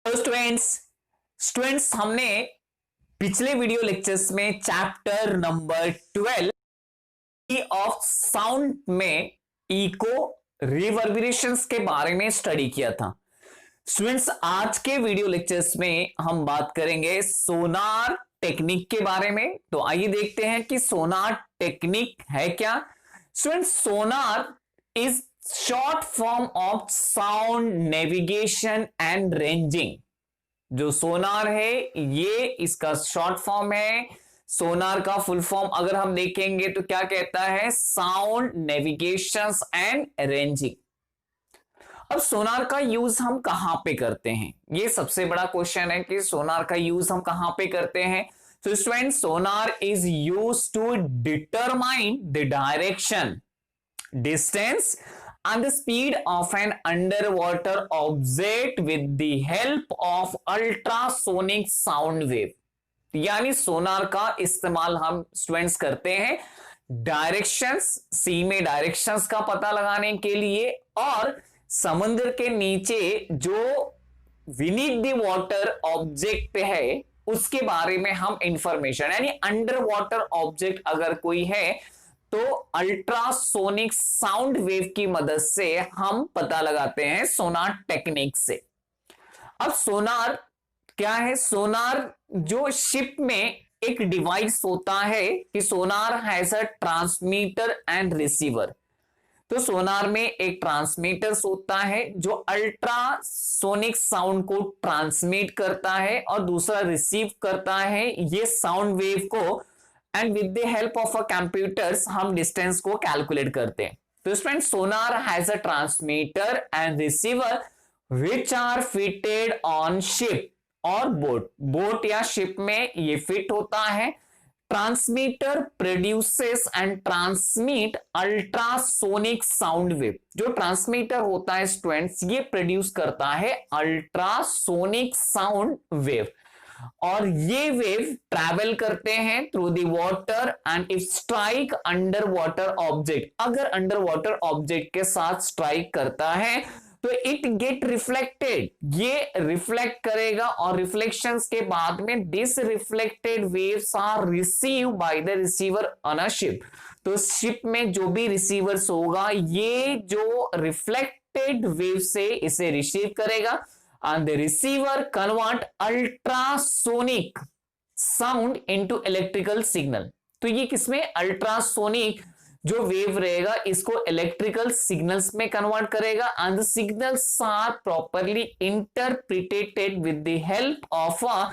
तो स्टूडेंट्स हमने पिछले वीडियो लेक्चर्स में चैप्टर नंबर 12 ऑफ साउंड में इको रिवर्बरेशंस के बारे में स्टडी किया था। स्टूडेंट्स आज के वीडियो लेक्चर्स में हम बात करेंगे सोनार टेक्निक के बारे में। तो आइए देखते हैं कि सोनार टेक्निक है क्या। Students Sonar is short form of sound navigation and ranging. जो सोनार है ये इसका शॉर्ट फॉर्म है। सोनार का फुल फॉर्म अगर हम देखेंगे तो क्या कहता है, साउंड नेविगेशन एंड रेंजिंग। अब सोनार का यूज हम कहां पे करते हैं, ये सबसे बड़ा क्वेश्चन है कि सोनार का यूज हम कहां पे करते हैं। तो student sonar is use to determine the direction, distance and the speed of an underwater object with the help of ultrasonic sound wave। यानी सोनार का इस्तेमाल हम स्टूडेंट्स करते हैं डायरेक्शंस, सी में डायरेक्शंस का पता लगाने के लिए, और समुद्र के नीचे जो विनीथ द वाटर ऑब्जेक्ट है उसके बारे में हम इंफॉर्मेशन, यानी अंडर वाटर ऑब्जेक्ट अगर कोई है तो अल्ट्रासोनिक साउंड वेव की मदद से हम पता लगाते हैं सोनार टेक्निक से। अब सोनार क्या है, सोनार जो शिप में एक डिवाइस होता है कि sonar has a transmitter and receiver. तो सोनार में एक ट्रांसमीटर होता है जो अल्ट्रासोनिक साउंड को ट्रांसमिट करता है और दूसरा रिसीव करता है ये साउंड वेव को, and with the help of a computers हम डिस्टेंस को कैलकुलेट करते हैं। तो student sonar has a transmitter and receiver which are fitted on ship और बोट या शिप में ये फिट होता है। Transmitter produces and transmit ultrasonic sound wave. जो ट्रांसमीटर होता है स्टूडेंट्स ये प्रोड्यूस करता है अल्ट्रासोनिक साउंड वेव, और ये वेव ट्रैवल करते हैं through the water and if strike under water object. अगर अंडर वाटर ऑब्जेक्ट के साथ स्ट्राइक करता है तो इट गेट रिफ्लेक्टेड, ये रिफ्लेक्ट करेगा और रिफ्लेक्शंस के बाद में this reflected waves are receive by the receiver on a ship. तो शिप में जो भी रिसीवर्स होगा ये जो रिफ्लेक्टेड वेव से इसे रिसीव करेगा and the receiver convert ultrasonic sound into electrical signal। तो ये किसमें, अल्ट्रासोनिक जो वेव रहेगा इसको इलेक्ट्रिकल सिग्नल्स में कन्वर्ट करेगा, and the signals are properly interpreted with the help of a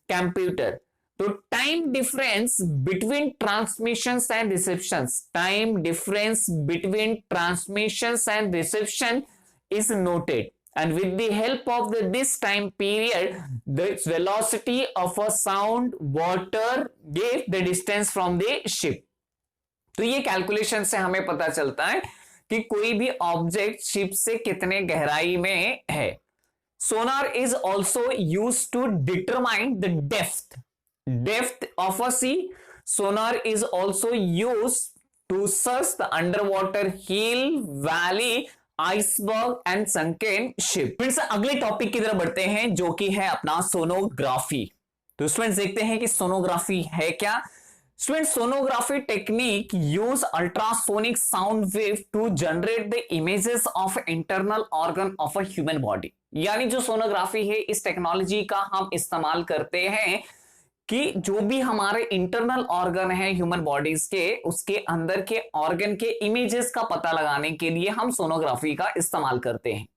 computer. तो time difference between transmissions and receptions, time difference between transmissions and reception is noted, and with the help of this time period the velocity of a sound water gave the distance from the ship। तो ये calculation से हमें पता चलता है कि कोई भी ऑब्जेक्ट शिप से कितने गहराई में है। Sonar is also use to determine the depth of a sea. Sonar is also use to search the under water hill, valley, iceberg and sunken ship. फिर से अगले टॉपिक की तरफ बढ़ते हैं जो कि है अपना सोनोग्राफी। तो स्टूडेंट्स देखते हैं कि सोनोग्राफी है क्या। Students sonography technique use ultrasonic sound wave to generate the images of internal organ of a human body. यानी जो सोनोग्राफी है इस टेक्नोलॉजी का हम इस्तेमाल करते हैं कि जो भी हमारे इंटरनल ऑर्गन है ह्यूमन बॉडीज के, उसके अंदर के ऑर्गन के इमेजेस का पता लगाने के लिए हम सोनोग्राफी का इस्तेमाल करते हैं।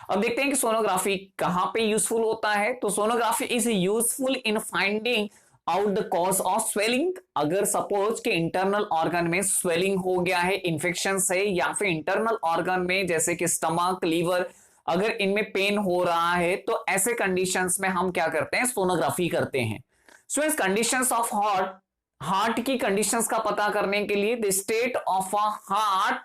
अब देखते हैं कि सोनोग्राफी कहां पे यूजफुल होता है। तो sonography is useful in finding out the cause of swelling. अगर सपोज के इंटरनल ऑर्गन में स्वेलिंग हो गया है, इन्फेक्शन है, या फिर इंटरनल ऑर्गन में जैसे कि स्टमक, लीवर, अगर इनमें पेन हो रहा है तो ऐसे कंडीशंस में हम क्या करते हैं, सोनोग्राफी करते हैं। स्टूडेंट्स कंडीशंस ऑफ हार्ट की कंडीशंस का पता करने के लिए the state of a heart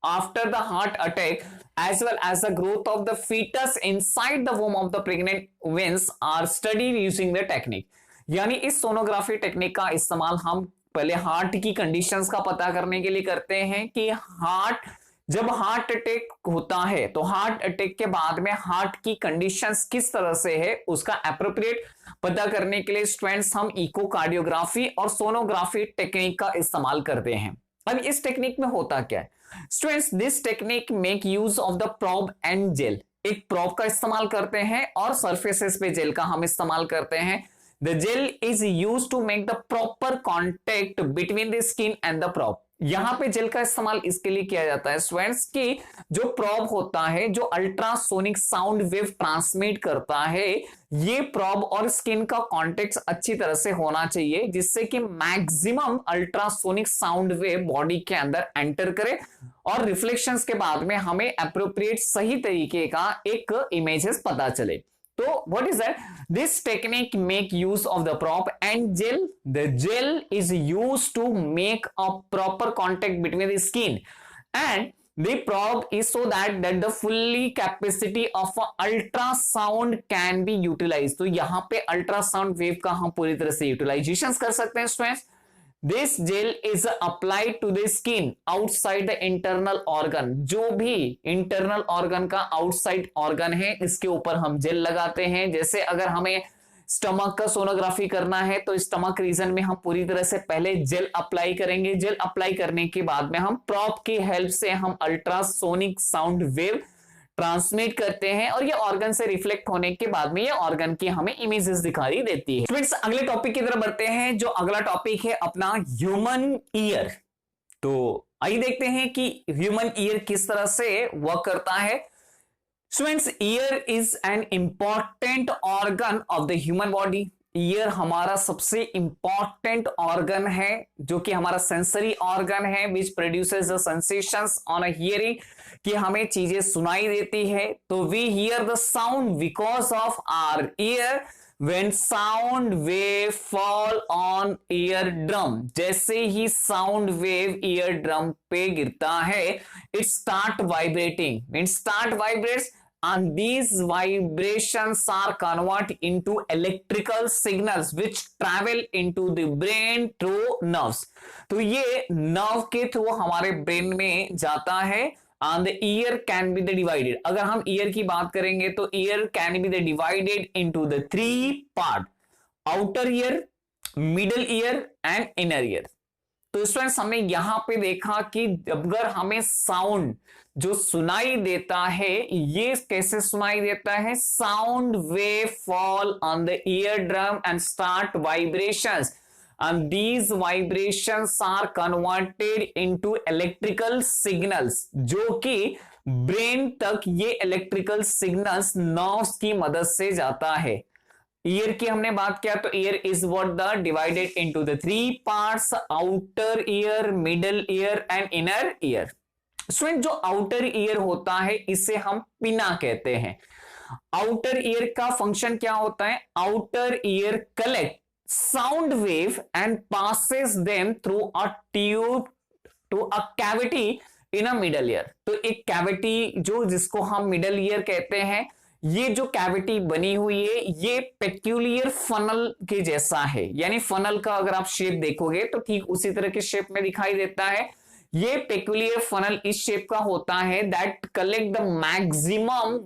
after the heart attack as well as the growth of the foetus inside the womb of the pregnant womens are studied using the technique. यानी इस sonography technique का इस्तेमाल हम पहले heart की conditions का पता करने के लिए करते हैं कि हार्ट जब हार्ट अटैक होता है तो हार्ट अटैक के बाद में हार्ट की कंडीशंस किस तरह से है उसका एप्रोप्रिएट पता करने के लिए स्टूडेंट्स हम इकोकार्डियोग्राफी और सोनोग्राफी टेक्निक का इस्तेमाल करते हैं। अब इस टेक्निक में होता क्या है students, this technique make use of the probe and gel. एक प्रोब का इस्तेमाल करते हैं और सरफेसेस पे जेल का हम इस्तेमाल करते हैं। The gel is use to make the proper contact between the skin and the probe. यहां पे जेल का इस्तेमाल इसके लिए किया जाता है स्टूडेंट्स की जो प्रोब होता है जो अल्ट्रासोनिक साउंड वेव ट्रांसमिट करता है, ये प्रोब और स्किन का कॉन्टेक्ट अच्छी तरह से होना चाहिए जिससे कि maximum ultrasonic sound wave body के अंदर एंटर करे और रिफ्लेक्शंस के बाद में हमें एप्रोप्रिएट सही तरीके का एक इमेजेस पता चले। तो what is that? This technique make use of the prop and gel. The gel is used to make a proper contact between the skin and the probe is so that the fully capacity of ultrasound can be utilized. तो यहाँ पे ultrasound wave का हम पूरी तरह से utilisation कर सकते हैं students. This gel is applied to the skin outside the internal organ। जो भी internal organ का outside organ है इसके ऊपर हम जेल लगाते हैं। जैसे अगर हमें स्टमक का सोनोग्राफी करना है तो स्टमक रीजन में हम पूरी तरह से पहले जेल अप्लाई करेंगे। जेल अप्लाई करने के बाद में हम प्रोब की हेल्प से हम अल्ट्रासोनिक साउंड वेव ट्रांसमिट करते हैं और ये ऑर्गन से रिफ्लेक्ट होने के बाद में ये ऑर्गन की हमें इमेजेस दिखाई देती है। फ्रेंड्स अगले टॉपिक की तरफ बढ़ते हैं। जो अगला टॉपिक है अपना ह्यूमन ईयर। तो आइए देखते हैं कि ह्यूमन ईयर किस तरह से वर्क करता है। Students, year is an important organ of the human body. Year हमारा सबसे इंपॉर्टेंट ऑर्गन है जो कि हमारा सेंसरी ऑर्गन है which produces the sensations on a hearing, कि हमें चीजें सुनाई देती है। तो we hear the sound because of our ear when sound wave fall on ear drum. जैसे ही साउंड वेव ईयर ड्रम पे गिरता है it start vibrating, it start vibrates and these vibrations are converted into electrical signals which travel into the brain through nerves। तो ये nerve के through हमारे brain में जाता है। and the ear can be the divided। अगर हम year की बात करेंगे तो year can be the divided into the three part, outer ear, middle ear and inner ear। तो स्टूडेंट्स हमने यहां पे देखा कि अगर हमें साउंड जो सुनाई देता है ये कैसे सुनाई देता है, sound wave fall on the ear drum and start vibrations and these vibrations are converted into electrical signals, जो कि ब्रेन तक ये इलेक्ट्रिकल सिग्नल्स नर्व्स की मदद से जाता है। ईयर की हमने बात किया तो year is what the divided into the three parts, outer ear, middle ear and inner ear. Student जो आउटर ईयर होता है इसे हम पिना कहते हैं। आउटर ईयर का फंक्शन क्या होता है, outer ear collect sound wave and passes them through a tube to a cavity in a middle ear. तो एक कैविटी जो जिसको हम मिडल ईयर कहते हैं, ये जो कैविटी बनी हुई है ये पेक्यूलियर फनल के जैसा है, यानी फनल का अगर आप शेप देखोगे तो ठीक उसी तरह के शेप में दिखाई देता है। ये पेक्यूलियर फनल इस शेप का होता है that collect the maximum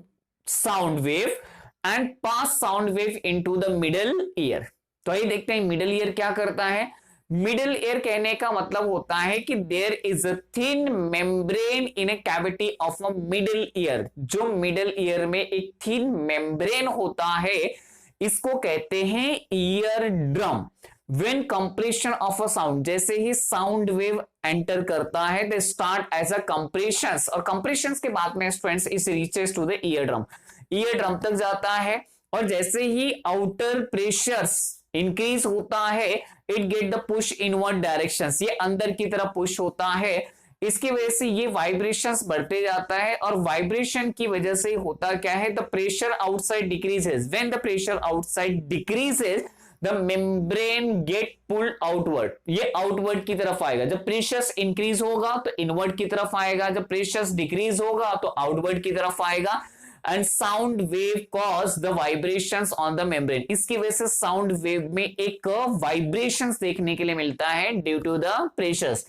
sound wave and pass sound wave into the middle ear. तो आइए देखते हैं मिडल ईयर क्या करता है। मिडल ईयर कहने का मतलब होता है कि there is a thin membrane in a cavity of a middle ear. जो मिडल ईयर में एक थिन मेम्ब्रेन होता है इसको कहते हैं ear drum. When compression of a sound, जैसे ही साउंड वेव एंटर करता है they start as a compressions, और कंप्रेशंस के बाद में स्टूडेंट्स इस reaches to the ear drum, ear drum तक जाता है। और जैसे ही आउटर प्रेशर्स इंक्रीज होता है it get the push inward directions, ये अंदर की तरफ पुश होता है। इसकी वजह से ये वाइब्रेशंस बढ़ते जाता है और वाइब्रेशन की वजह से होता क्या है, the pressure outside decreases. When the pressure outside decreases the membrane get pulled outward, ये आउटवर्ड की तरफ आएगा। जब प्रेशर इंक्रीज होगा तो इनवर्ड की तरफ आएगा, जब प्रेशर डिक्रीज होगा तो आउटवर्ड की तरफ आएगा। And sound wave cause the vibrations on the membrane, इसकी वजह से साउंड वेव में एक वाइब्रेशंस देखने के लिए मिलता है ड्यू टू द प्रेशर्स।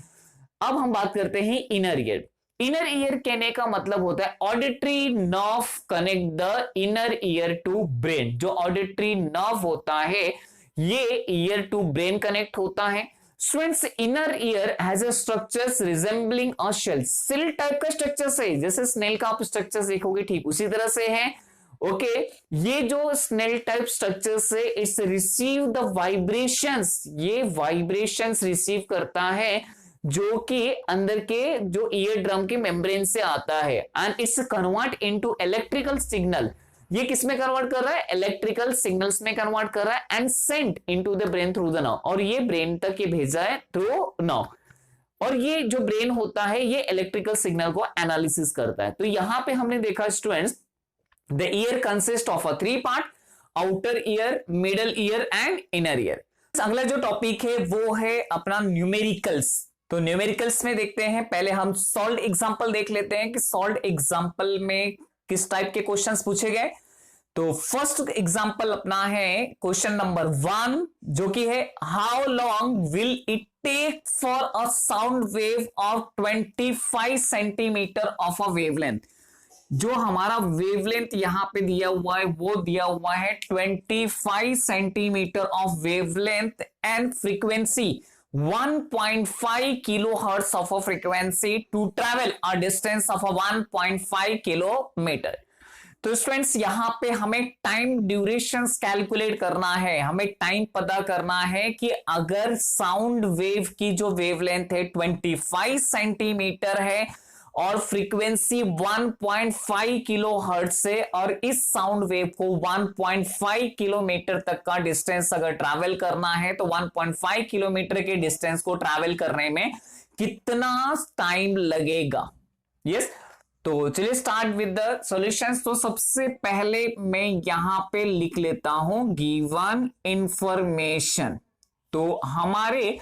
अब हम बात करते हैं इनर ईयर। इनर ईयर कहने का मतलब होता है auditory nerve connect the inner ear to brain. जो ऑडिटरी नर्व होता है ये ईयर टू ब्रेन कनेक्ट होता है। Students, inner ear has a structures resembling a shell. Shell type का स्ट्रक्चर है, जैसे स्नेल का आप स्ट्रक्चर देखोगे ठीक उसी तरह से है। ओके, ये जो स्नेल टाइप स्ट्रक्चर से इट्स रिसीव द वाइब्रेशंस, ये वाइब्रेशंस रिसीव करता है जो कि अंदर के जो ईयर ड्रम के मेम्ब्रेन से आता है, and it's convert into electrical signal. ये किस में कन्वर्ट कर रहा है? इलेक्ट्रिकल सिग्नल्स में कन्वर्ट कर रहा है, and sent into the brain through the nerve, और ये ब्रेन तक ये भेजा है थ्रू नर्व। और ये जो ब्रेन होता है ये इलेक्ट्रिकल सिग्नल को एनालिसिस करता है। तो यहां पे हमने देखा students, the year consist of a 3 part, outer ear, middle ear and inner ear. अगला जो टॉपिक है वो है अपना न्यूमेरिकल्स। तो न्यूमेरिकल्स में देखते हैं, पहले हम सॉल्व्ड एग्जांपल देख लेते हैं कि सॉल्व्ड एग्जांपल में किस टाइप के क्वेश्चंस पूछे गए। तो फर्स्ट एग्जांपल अपना है क्वेश्चन नंबर 1, जो कि है how long will it take for a sound wave of 25 centimetre of a wavelength. जो हमारा वेवलेंथ यहां पे दिया हुआ है वो दिया हुआ है 25 centimetre of wavelength and frequency 1.5 kilohertz of a frequency to travel a distance of 1.5 kilometre. तो स्टूडेंट्स यहां पे हमें टाइम ड्यूरेशंस कैलकुलेट करना है, हमें टाइम पता करना है कि अगर साउंड वेव की जो वेवलेंथ है 25 सेंटीमीटर है और फ्रीक्वेंसी 1.5 किलो हर्ट्ज से, और इस साउंड वेव को 1.5 किलोमीटर तक का डिस्टेंस अगर ट्रैवल करना है तो 1.5 किलोमीटर के डिस्टेंस को ट्रैवल करने में कितना टाइम लगेगा। यस, तो चलिए स्टार्ट विद द सॉल्यूशंस। तो सबसे पहले मैं यहां पे लिख लेता हूं गिवन इंफॉर्मेशन। तो हमारे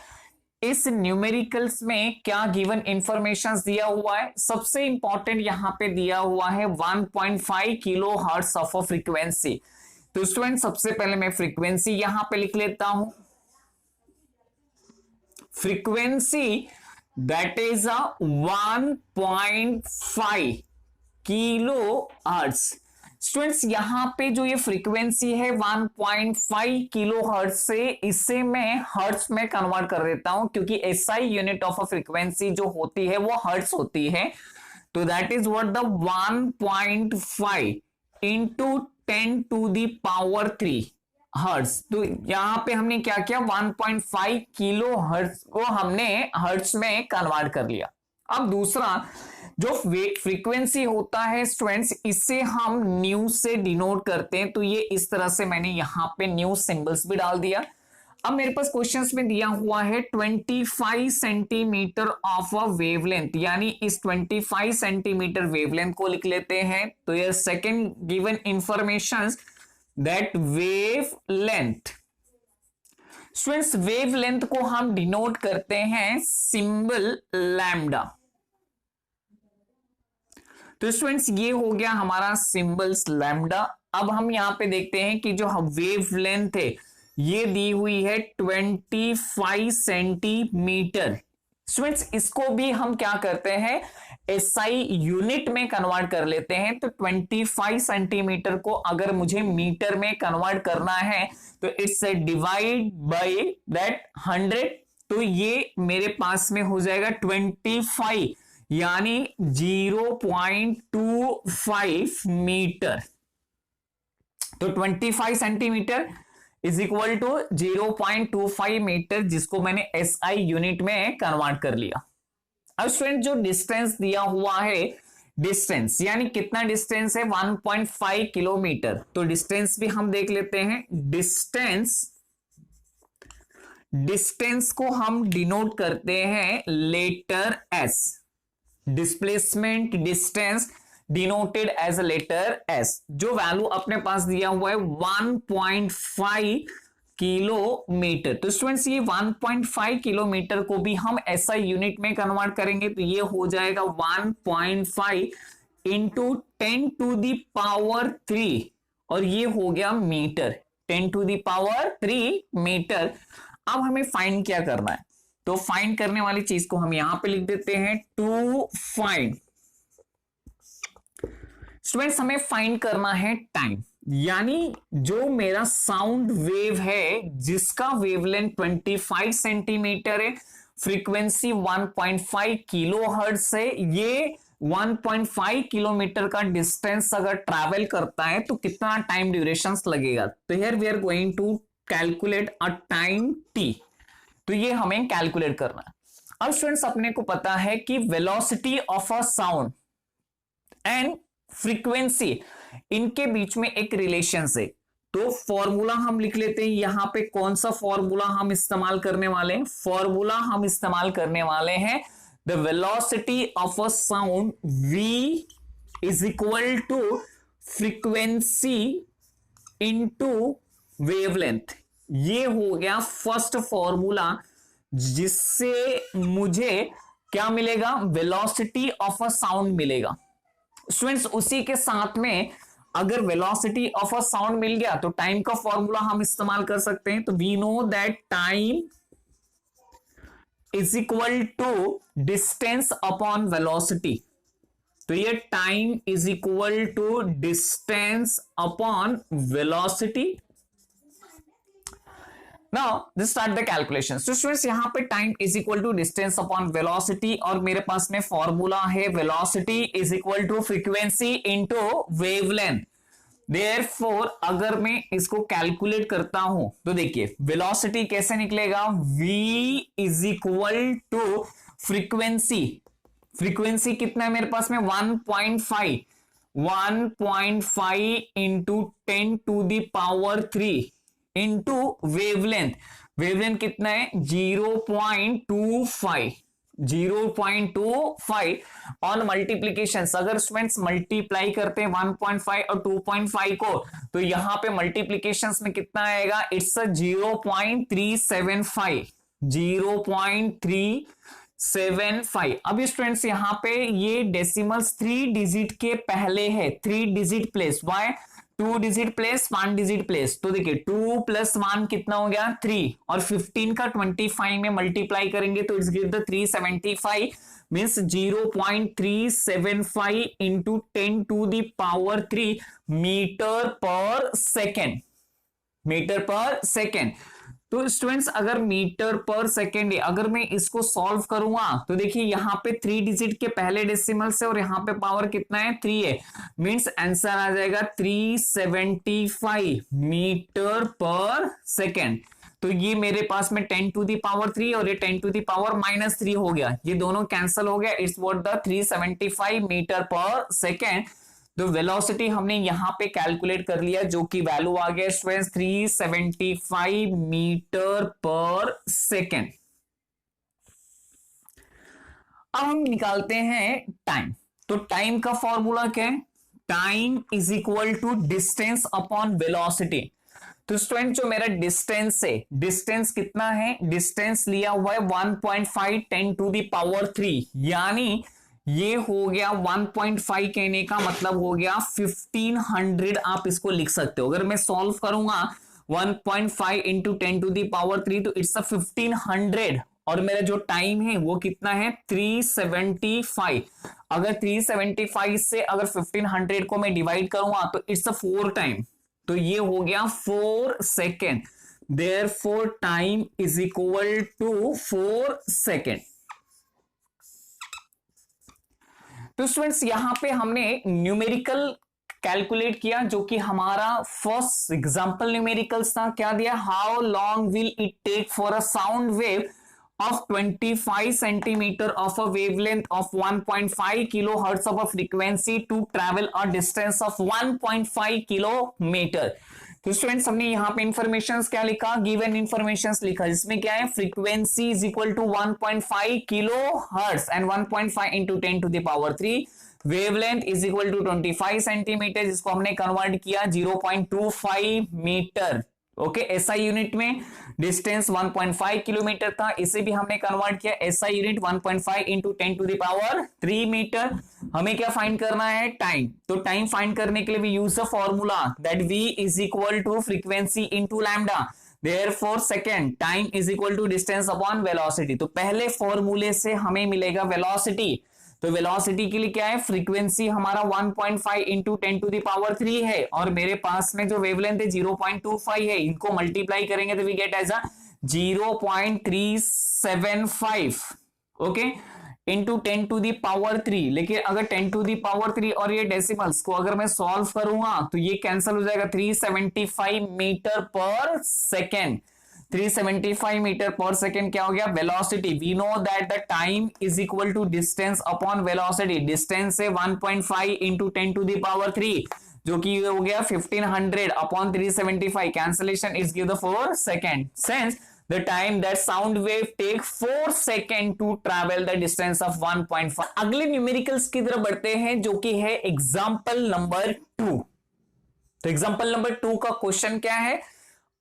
इस न्यूमेरिकल्स में क्या गिवन इंफॉर्मेशन दिया हुआ है? सबसे इंपॉर्टेंट यहां पे दिया हुआ है 1.5 किलो हर्ट्ज ऑफ फ्रीक्वेंसी। तो स्टूडेंट सबसे पहले मैं फ्रीक्वेंसी यहां पे लिख लेता हूं, frequency that is a 1.5 kilo hertz. Students यहां पे जो ये फ्रीक्वेंसी है 1.5 किलो हर्ट्ज से, इसे मैं हर्ट्ज में कन्वर्ट कर देता हूं, क्योंकि SI unit of a frequency जो होती है वो हर्ट्ज होती है। तो that is what the 1.5 into 10 to the power 3 hertz. तो यहां पे हमने क्या किया, 1.5 किलो हर्ट्ज को हमने हर्ट्ज में कन्वर्ट कर लिया। अब दूसरा जो फ्रीक्वेंसी होता है स्टूडेंट्स, इसे हम न्यू से डिनोट करते हैं। तो ये इस तरह से मैंने यहां पे न्यू सिंबल्स भी डाल दिया। अब मेरे पास क्वेश्चंस में दिया हुआ है 25 सेंटीमीटर ऑफ अ वेवलेंथ, यानी इस 25 सेंटीमीटर वेवलेंथ को लिख लेते हैं। तो ये second given information that wave length. Students wave length को हम डिनोट करते हैं सिंबल लैम्डा। तो स्टूडेंट्स ये हो गया हमारा सिंबल्स लैम्डा। अब हम यहां पे देखते हैं कि जो वेव लेंथ है ये दी हुई है 25 सेंटीमीटर। स्टूडेंट्स इसको भी हम क्या करते हैं, एसआई यूनिट में कन्वर्ट कर लेते हैं। तो 25 सेंटीमीटर को अगर मुझे मीटर में कन्वर्ट करना है तो इट्स डिवाइड बाय दैट 100। तो ये मेरे पास में हो जाएगा 25 यानी 0.25 मीटर। तो 25 centimetre is equal to 0.25 metre, जिसको मैंने एसआई यूनिट में कन्वर्ट कर लिया। अब स्टूडेंट जो डिस्टेंस दिया हुआ है, डिस्टेंस यानी कितना डिस्टेंस है, 1.5 किलोमीटर। तो डिस्टेंस भी हम देख लेते हैं। डिस्टेंस को हम डिनोट करते हैं letter S. Displacement distance denoted as a letter S. जो वैल्यू अपने पास दिया हुआ है 1.5 किलोमीटर। तो स्टूडेंट्स ये 1.5 किलोमीटर को भी हम एसआई यूनिट में कन्वर्ट करेंगे। तो ये हो जाएगा 1.5 इंटू 10 टू द पावर 3, और ये हो गया metre, 10 to the power 3 metre. अब हमें फाइंड क्या करना है, तो फाइंड करने वाली चीज को हम यहां पे लिख देते हैं, टू फाइंड स्टूडेंट्स हमें फाइंड करना है टाइम, यानी जो मेरा साउंड वेव है जिसका वेवलेंथ 25 सेंटीमीटर है, फ्रीक्वेंसी 1.5 किलोहर्ट्ज है, ये 1.5 किलोमीटर का डिस्टेंस अगर ट्रैवल करता है तो कितना टाइम ड्यूरेशन लगेगा। तो here we are going to calculate a time T, तो ये हमें कैलकुलेट करना है। अब स्टूडेंट्स अपने को पता है कि velocity of a sound and frequency, इनके बीच में एक रिलेशन है। तो फॉर्मूला हम लिख लेते हैं। यहां पे कौन सा फॉर्मूला हम इस्तेमाल करने वाले हैं? फॉर्मूला हम इस्तेमाल करने वाले हैं the velocity of a sound v is equal to frequency into wavelength. ये हो गया फर्स्ट फॉर्मूला, जिससे मुझे क्या मिलेगा? वेलोसिटी ऑफ अ साउंड मिलेगा। स्टूडेंट्स उसी के साथ में अगर वेलोसिटी ऑफ अ साउंड मिल गया तो टाइम का फॉर्मूला हम इस्तेमाल कर सकते हैं। तो we know that time is equal to distance upon velocity. तो ये time is equal to distance upon velocity. Now, let's start the calculation. So students यहाँ पे time is equal to distance upon velocity और मेरे पास में formula है velocity is equal to frequency into wavelength. Therefore अगर मैं इसको कैलकुलेट करता हूं तो देखिए velocity कैसे निकलेगा? v is equal to frequency. Frequency कितना है मेरे पास में? 1.5 into 10 to the power 3 into wavelength. Wavelength कितना है? 0.25 ऑन मल्टीप्लीकेशन। अगर स्टूडेंट्स मल्टीप्लाई करते हैं 1.5 और 2.5 को तो यहां पे मल्टीप्लीकेशन में कितना आएगा? इट्स 0.375। अभी स्टूडेंट्स यहां पे ये डेसिमल्स 3 डिजिट के पहले है, 3 digit place. Why? 2 digit place 1 digit place. तो देखिए 2 + 1 कितना हो गया? 3, और 15 का 25 में मल्टीप्लाई करेंगे तो it's give the 375, means 0.375 into 10 to the power 3 metre पर सेकेंड। मीटर पर सेकेंड। तो स्टूडेंट्स अगर मीटर पर सेकेंड है, अगर मैं इसको सॉल्व करूंगा तो देखिए यहां पे 3 डिजिट के पहले डेसिमल से और यहां पे पावर कितना है? 3 है, मींस आंसर आ जाएगा 375 मीटर पर सेकेंड। तो ये मेरे पास में 10 to the power 3 और ये 10 to the power -3 हो गया, ये दोनों कैंसिल हो गया। इट्स व्हाट द 375 मीटर पर सेकेंड। तो वेलोसिटी हमने यहां पे कैलकुलेट कर लिया, जो कि वैल्यू आ गया स्टूडेंट्स 375 मीटर पर सेकेंड। अब हम निकालते हैं टाइम। तो टाइम का फॉर्मूला क्या है? Time is equal to distance upon velocity. तो स्टूडेंट जो मेरा डिस्टेंस है, डिस्टेंस कितना है? डिस्टेंस लिया हुआ है 1.5 10 to the power 3, यानी ये हो गया 1.5 कहने का मतलब हो गया 1500। आप इसको लिख सकते हो। अगर मैं सॉल्व करूंगा 1.5 इंटू 10 to the power 3 तो इट्स 1500, और मेरा जो टाइम है वो कितना है? 375। अगर 375 से अगर 1500 को मैं डिवाइड करूंगा तो इट्स 4 टाइम, तो ये हो गया 4 second. Therefore time is equal to 4 second. तो स्टूडेंट्स यहां पे हमने न्यूमेरिकल कैलकुलेट किया, जो कि हमारा फर्स्ट एग्जांपल न्यूमेरिकल्स था। क्या दिया? How long will it take for a sound wave of 25 centimeter of a wavelength of 1.5 kilohertz of a frequency to travel a distance of 1.5 kilometer। तो स्टूडेंट्स हमने यहाँ पे इंफॉर्मेशन क्या लिखा? गिवन इंफॉर्मेशन लिखा, जिसमें क्या है? Frequency is equal to 1.5 kilo hertz and 1.5 into 10 to the power 3। Wavelength is equal to 25 centimetre, जिसको हमने कन्वर्ट किया 0.25 मीटर। ओके, एसआई यूनिट में डिस्टेंस 1.5 किलोमीटर था, इसे भी हमने कन्वर्ट किया SI unit 1.5 into 10 to the power 3 metre. हमें क्या फाइंड करना है? टाइम। तो टाइम फाइंड करने के लिए we use a formula that v is equal to frequency into lambda. Therefore second time is equal to distance upon velocity. तो पहले फॉर्मूले से हमें मिलेगा वेलोसिटी तो वेलोसिटी के लिए क्या है, फ्रीक्वेंसी हमारा 1.5 इंटू 10⁻³ है, और मेरे पास में जो वेवलेंथ है 0.25 है, इनको मल्टीप्लाई करेंगे तो we get as a 0.375, okay, into 10⁻³। लेकिन अगर 10⁻³ और ये डेसिमल्स को अगर मैं सॉल्व करूंगा तो ये कैंसिल हो जाएगा, 375 मीटर पर सेकेंड। 375 मीटर पर सेकेंड क्या हो गया, velocity. We know that the time is equal to distance upon velocity. Distance से 1.5 इंटू 10⁻³, जो कि हो गया 1500 upon 375, cancellation is give the 4 second. Since the time that sound wave take 4 seconds to travel the distance of 1.5। अगले numericals की तरफ बढ़ते हैं, जो कि है एग्जांपल नंबर 2। तो एग्जांपल नंबर 2 का क्वेश्चन क्या है,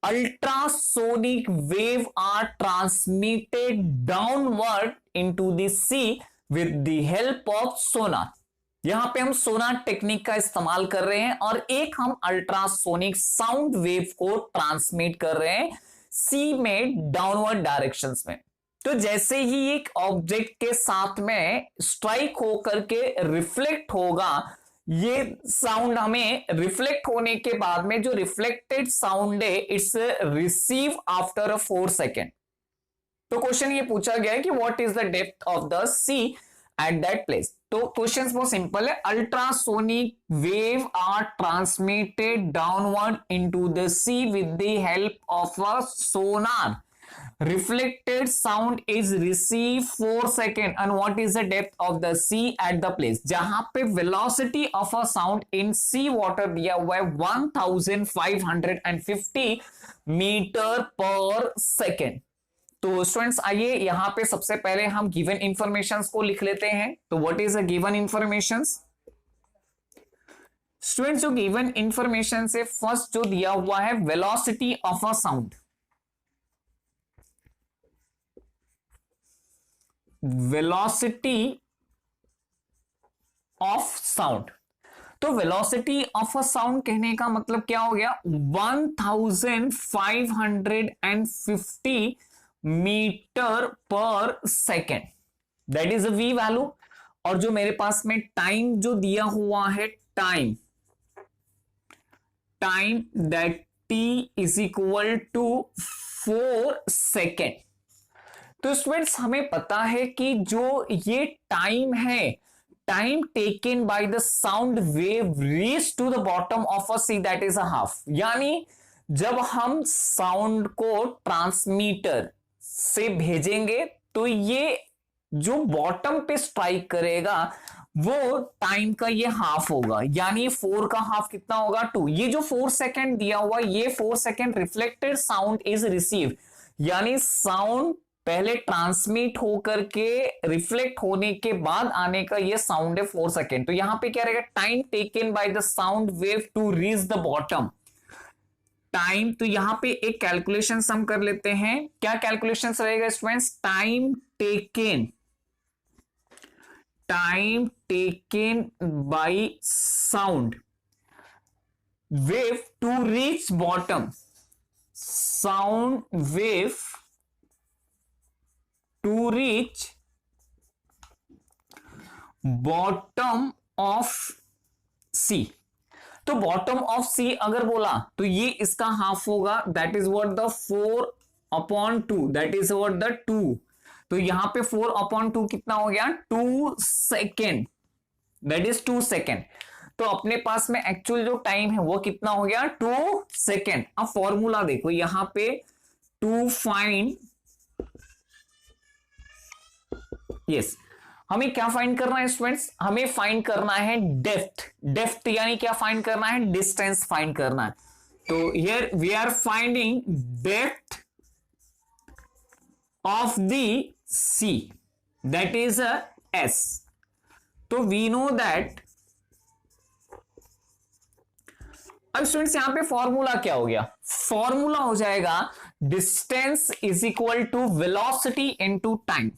ultrasonic wave are transmitted downward into the sea with the help of sonar. यहां पे हम सोनार टेक्निक का इस्तेमाल कर रहे हैं और एक हम अल्ट्रासोनिक साउंड वेव को ट्रांसमिट कर रहे हैं सी में डाउनवर्ड डायरेक्शंस में। तो जैसे ही एक ऑब्जेक्ट के साथ में स्ट्राइक होकर के रिफ्लेक्ट होगा, ये साउंड हमें रिफ्लेक्ट होने के बाद में जो रिफ्लेक्टेड साउंड है इट्स रिसीव आफ्टर 4 सेकेंड। तो क्वेश्चन ये पूछा गया है कि what is the depth of the sea at that place. तो क्वेश्चन बहुत सिंपल है, ultrasonic wave are transmitted downward into the sea with the help of a sonar. Reflected sound is received 4 seconds and what is the depth of the sea at the place। जहां पे velocity of a sound in sea water दिया हुआ है 1550 metre पर second. तो students आइए यहां पे सबसे पहले हम गिवन इंफॉर्मेशंस को लिख लेते हैं। तो what is a given informations? Students जो गिवन इंफॉर्मेशन से फर्स्ट जो दिया हुआ है velocity of a sound. Velocity of sound, तो वेलोसिटी ऑफ अ साउंड कहने का मतलब क्या हो गया, 1550 मीटर पर second, that is a v value. और जो मेरे पास में टाइम जो दिया हुआ है, time that t is equal to 4 second. तो स्टूडेंट्स हमें पता है कि जो ये टाइम है, time taken by the sound wave reach to the bottom of a sea that is a half. यानी जब हम साउंड को ट्रांसमीटर से भेजेंगे तो ये जो बॉटम पे स्ट्राइक करेगा वो टाइम का ये हाफ होगा, यानी 4 का हाफ कितना होगा, 2। ये जो 4 सेकेंड दिया हुआ, ये 4 second reflected sound is receive, यानी साउंड पहले ट्रांसमिट होकर के रिफ्लेक्ट होने के बाद आने का ये साउंड है 4 सेकेंड। तो यहां पे क्या रहेगा, time taken by the sound wave to reach the bottom time. तो यहां पे एक कैलकुलेशन हम कर लेते हैं। क्या कैलकुलेशन रहेगा students, time taken by sound wave to reach bottom, sound wave to reach bottom of sea. तो बॉटम ऑफ सी अगर बोला तो ये इसका हाफ होगा, that is what the 4/2, that is what the 2। तो यहां पे 4/2 कितना हो गया, 2 सेकेंड, दैट इज 2 सेकेंड। तो अपने पास में एक्चुअल जो टाइम है वो कितना हो गया, 2 सेकेंड। अब फॉर्मूला देखो यहां पे, टू फाइंड, यस हमें क्या फाइंड करना है स्टूडेंट्स, हमें फाइंड करना है डेप्थ यानी क्या फाइंड करना है, डिस्टेंस फाइंड करना है। तो here we are finding depth of the sea, that is a s. तो वी नो दैट, अब स्टूडेंट्स यहां पे फॉर्मूला क्या हो गया, फॉर्मूला हो जाएगा distance is equal to velocity into time.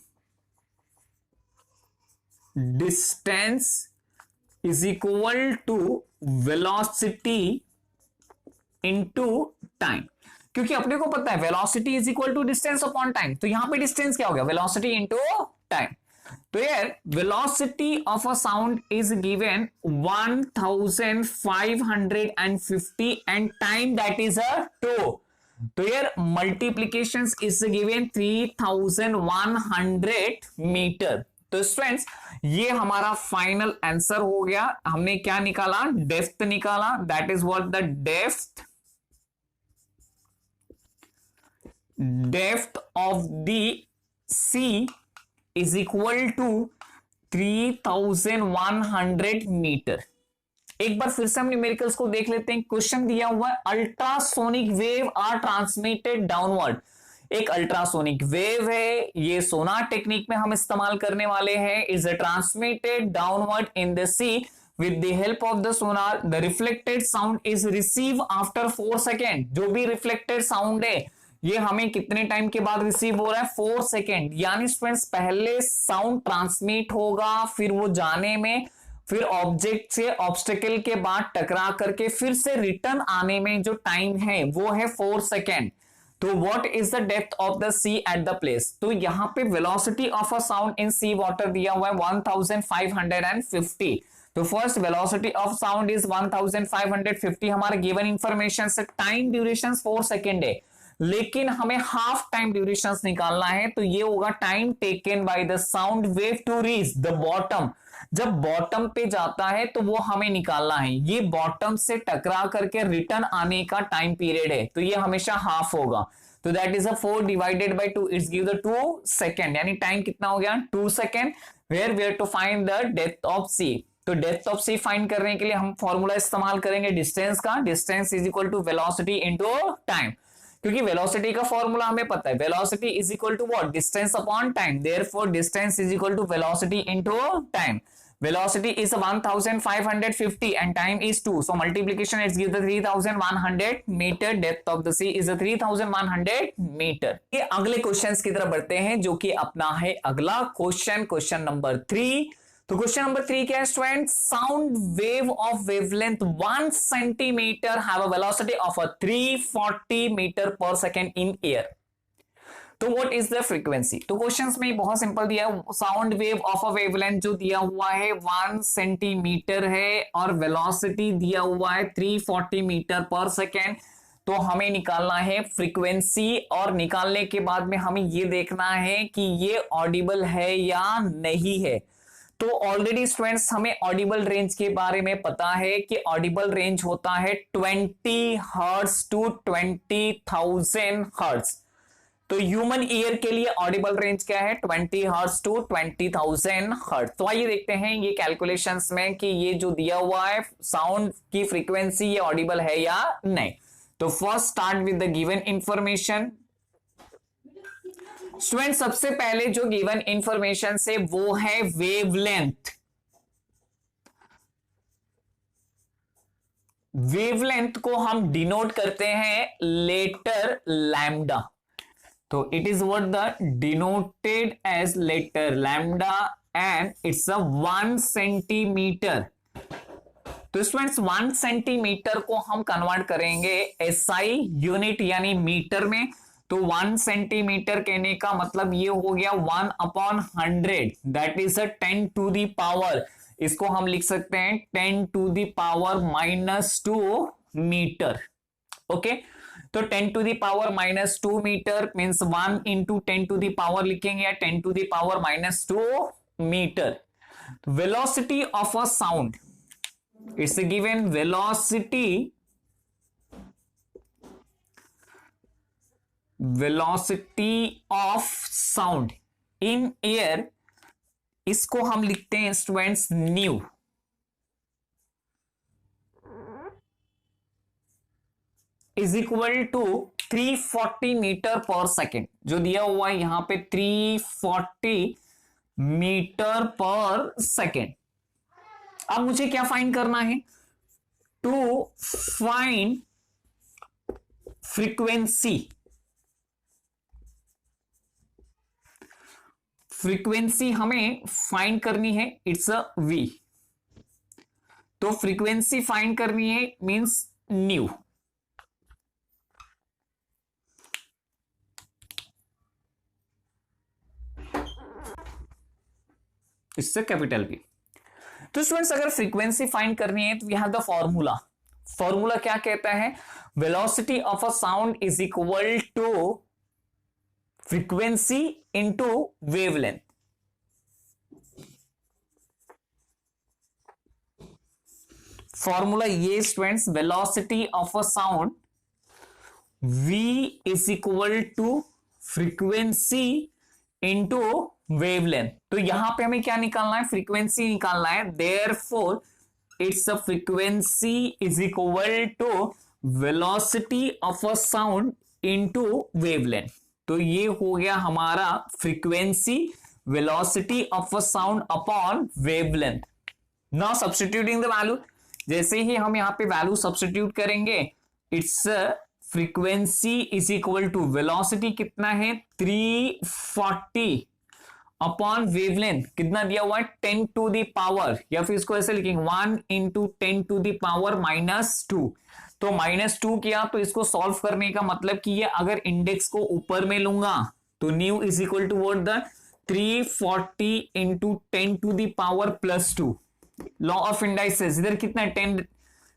Distance is equal to velocity into time, क्योंकि अपने को पता है velocity is equal to distance upon time. तो यहां पे डिस्टेंस क्या हो गया, वेलोसिटी इनटू टाइम। तो यार velocity of a sound is given 1550 and time that is अ 2। तो यार मल्टीप्लीकेशन इज गिवन 3100 मीटर। तो स्टूडेंट्स ये हमारा फाइनल आंसर हो गया। हमने क्या निकाला? डेप्थ निकाला। That is what the depth of the sea is equal to 3100 metre. एक बार फिर से हम न्यूमेरिकल्स को देख लेते हैं। क्वेश्चन दिया हुआ है ultrasonic wave are transmitted downward. एक अल्ट्रासोनिक वेव है, ये सोनार टेक्निक में हम इस्तेमाल करने वाले हैं। Is transmitted downward in the sea with the help of the sonar, the reflected sound is received after 4 second. जो भी रिफ्लेक्टेड साउंड है ये हमें कितने टाइम के बाद रिसीव हो रहा है? 4 सेकेंड। यानी स्टूडेंट्स पहले साउंड ट्रांसमिट होगा, फिर वो जाने में, फिर ऑब्जेक्ट से ऑब्स्टेकल के बाद टकरा करके फिर से रिटर्न आने में जो टाइम है वो है 4 सेकेंड। तो what is the depth of the sea at the place? तो यहां पे velocity of a sound in sea water दिया हुआ है 1550। तो first velocity of sound is 1550 हमारा गिवन इंफॉर्मेशन से। टाइम ड्यूरेशन 4 सेकेंड है, लेकिन हमें हाफ टाइम ड्यूरेशन निकालना है। तो ये होगा time taken by the sound wave to reach the bottom. जब बॉटम पे जाता है तो वो हमें निकालना है। ये बॉटम से टकरा करके रिटर्न आने का टाइम पीरियड है, तो ये हमेशा हाफ होगा। तो that is a 4 divided by 2, it's give the 2 second. यानी टाइम कितना हो गया? 2 second. Where we have to find the depth of sea. तो डेप्थ ऑफ सी फाइंड करने के लिए हम फॉर्मूला इस्तेमाल करेंगे डिस्टेंस का। Distance is equal to velocity into time, क्योंकि वेलोसिटी का फॉर्मूला हमें पता है। Velocity is equal to what? Distance upon time. Therefore distance is equal to velocity into time. Velocity is 1550 and time is 2. So multiplication it gives the 3100 meter. Depth of the sea is the 3100 meter. ये अगले questions की तरफ बढ़ते हैं, जो कि अपना है अगला क्वेश्चन, क्वेश्चन नंबर 3। तो क्वेश्चन नंबर 3 क्या है student? Sound wave of wavelength 1 centimetre have a velocity of 340 metre पर सेकेंड इन एयर। तो व्हाट इज द फ्रीक्वेंसी? तो क्वेश्चंस में बहुत सिंपल दिया है। Sound wave of a wavelength जो दिया हुआ है 1 सेंटीमीटर है और वेलोसिटी दिया हुआ है 340 मीटर पर सेकेंड। तो हमें निकालना है फ्रीक्वेंसी, और निकालने के बाद में हमें यह देखना है कि ये ऑडिबल है या नहीं है। तो ऑलरेडी स्टूडेंट्स हमें ऑडिबल रेंज के बारे में पता है कि ऑडिबल रेंज होता है 20 हर्ट्ज टू 20,000 हर्ट्ज। तो ह्यूमन ईयर के लिए ऑडिबल रेंज क्या है? 20 हर्ट्ज टू 20,000 हर्ट्ज। तो आइए देखते हैं ये कैलकुलेशंस में कि ये जो दिया हुआ है साउंड की फ्रीक्वेंसी ये ऑडिबल है या नहीं। तो first start with the given information. Student सबसे पहले जो गिवन इंफॉर्मेशन से वो है वेवलेंथ। वेवलेंथ को हम डिनोट करते हैं लेटर लैम्डा। तो it is what the denoted as letter lambda and it's a 1 centimetre. तो स्टूडेंट्स 1 सेंटीमीटर को हम कन्वर्ट करेंगे एसआई यूनिट यानी मीटर में। तो 1 सेंटीमीटर कहने का मतलब ये हो गया 1/100, that is a 10 to the power. इसको हम लिख सकते हैं 10 to the power -2 metre. Okay, तो 10 to the power -2 metre means 1 into 10 to the power लिखेंगे या 10 to the power -2 metre. Velocity of a sound it's given velocity of sound in air, इसको हम लिखते हैं students nu. Is equal to 340 metre पर second. जो दिया हुआ है यहां पे 340 मीटर पर सेकेंड। अब मुझे क्या फाइंड करना है? To find frequency. फ्रीक्वेंसी हमें फाइंड करनी है, इट्स अ वी। तो फ्रीक्वेंसी फाइंड करनी है मींस न्यू। इससे कैपिटल बी। तो स्टूडेंट्स अगर फ्रीक्वेंसी फाइंड करनी है तो we have the formula. Formula क्या कहता है? Velocity of a sound is equal to frequency into wavelength. Formula ये students, velocity of a sound v is equal to frequency into wavelength. तो यहां पे हमें क्या निकालना है? फ्रीक्वेंसी निकालना है। Therefore it's a frequency is equal to velocity of a sound into wavelength. तो ये हो गया हमारा frequency velocity of a sound upon wavelength. Now substituting the value, जैसे ही हम यहां पे वैल्यू सब्स्टिट्यूट करेंगे, it's frequency is equal to velocity कितना है 340 अपॉन वेवलेंथ कितना दिया हुआ है 10 टू द पावर, या फिर इसको ऐसे लिखेंगे 1 इंटू 10 टू द पावर -2। तो -2 किया तो इसको सॉल्व करने का मतलब कि ये अगर इंडेक्स को ऊपर में लूंगा तो nu is equal to what the 340 into 10 to the power +2। Law of indices इधर कितना है 10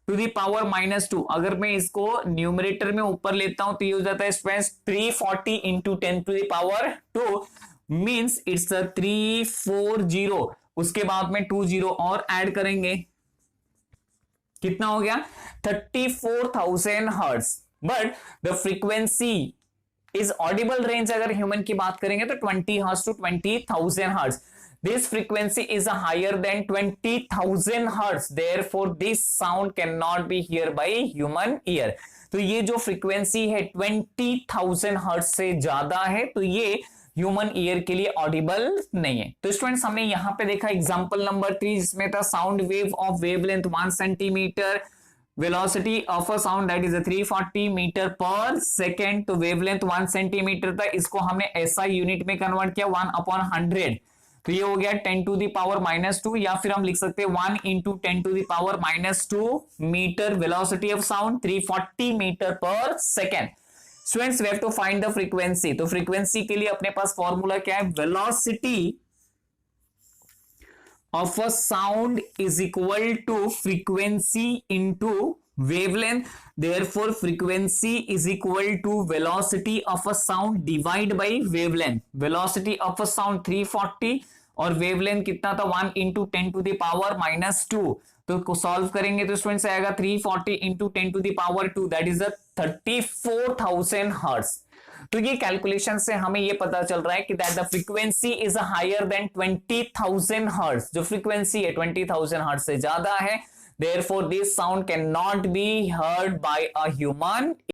टू दी पावर -2। अगर मैं इसको न्यूमरेटर में ऊपर लेता हूं तो ये हो जाता है students 340 into 10 to the power 2 means it's 340। उसके बाद में 20 और ऐड करेंगे, कितना हो गया 34,000 hertz. But the frequency is audible range अगर ह्यूमन की बात करेंगे तो 20 hertz to 20,000 hertz. This frequency is higher than 20,000 hertz. Therefore, this sound cannot be heard by human ear. तो ये जो फ्रीक्वेंसी है 20,000 हर्ट्ज से ज्यादा है तो ये ह्यूमन ईयर के लिए ऑडिबल नहीं है। तो स्टूडेंट्स हमने यहां पे देखा एग्जांपल नंबर 3 जिसमें था sound wave of wavelength 1 centimetre, velocity of a sound that is 340 metre पर सेकेंड। तो वेवलेंथ 1 सेंटीमीटर था, इसको हमने SI यूनिट में कन्वर्ट किया 1/100। तो ये हो गया 10 टू दी पावर -2, या फिर हम लिख सकते हैं 1 into 10 to the power -2 metre. Velocity of sound 340 metre पर second. Students we have to find the frequency. तो फ्रीक्वेंसी के लिए अपने पास फॉर्मूला क्या है? Velocity of a sound is equal to frequency into wavelength. Therefore frequency is equal to velocity of a sound divide by wavelength. Velocity of a sound 340 और wavelength कितना था 1 इंटू 10 टू द पावर -2। तो solve करेंगे तो students आएगा 340 into 10 to the power 2 that is 34,000 hertz. तो ये calculation से हमें ये पता चल रहा है कि that the frequency is higher than 20,000 hertz. जो फ्रीक्वेंसी है 20,000 हर्ट्ज से ज्यादा है, therefore this sound cannot be heard by a human